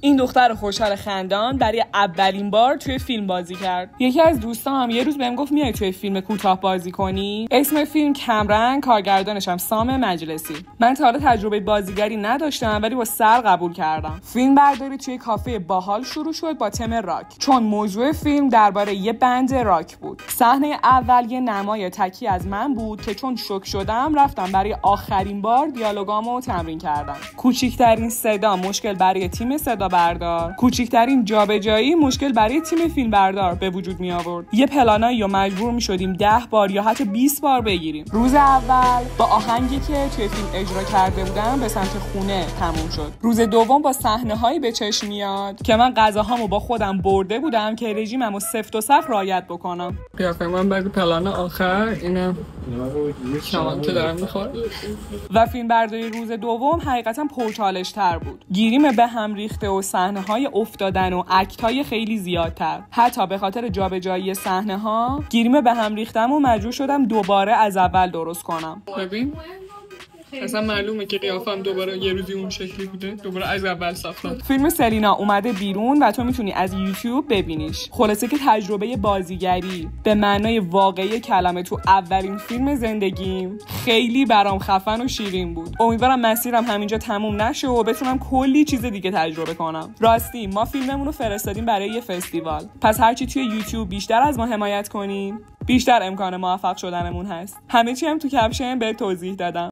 این دختر خوشحال خندان برای اولین بار توی فیلم بازی کرد. یکی از دوستام یه روز بهم گفت میای توی فیلم کوتاه بازی کنی. اسم فیلم کمرنگ، کارگردانش هم سام مجلسی. من تا حالا تجربه بازیگری نداشتم ولی با سر قبول کردم. فیلم برداری توی کافه باحال شروع شد با تم راک، چون موضوع فیلم درباره یه بند راک بود. صحنه اول یه نمای تکی از من بود که چون شوک شدم رفتم برای آخرین بار دیالوگامو تمرین کردم. کوچیکترین صدا مشکل برای تیم صدا بردار، کوچیکترین جابجایی مشکل برای تیم فیلم بردار به وجود می آورد. یه پلانایی رو مجبور می شدیم 10 بار یا حتی 20 بار بگیریم. روز اول با آهنگی که توی فیلم اجرا کرده بودم به سمت خونه تموم شد. روز دوم با صحنه‌هایی به چشم میاد که من غذاهامو با خودم برده بودم که رژیممو سفت و سخت رعایت بکنم. قیافه من بعد پلان آخر اینه شامان که دارم میخوره. و فیلم برداری روز دوم حقیقتا پرچالش تر بود. گیریم به هم ریخته و صحنه‌های افتادن و اکت‌های خیلی زیادتر. حتی به خاطر جابجایی صحنه‌ها گیریم به هم ریختم و مجبور شدم دوباره از اول درست کنم. ببین اصلا معلومه که قیافم دوباره یه روزی اون شکلی بوده، دوباره از اول ساختم. فیلم سلینا اومده بیرون و تو میتونی از یوتیوب ببینیش. خلاصه که تجربه بازیگری به معنای واقعی کلمه تو اولین فیلم زندگیم خیلی برام خفن و شیرین بود. امیدوارم مسیرم همینجا تموم نشه و بتونم کلی چیز دیگه تجربه کنم. راستی ما فیلممون رو فرستادیم برای یه فستیوال، پس هرچی توی یوتیوب بیشتر از ما حمایت کنین بیشتر امکان موفق شدنمون هست. همه چی هم تو کپشن به توضیح دادم.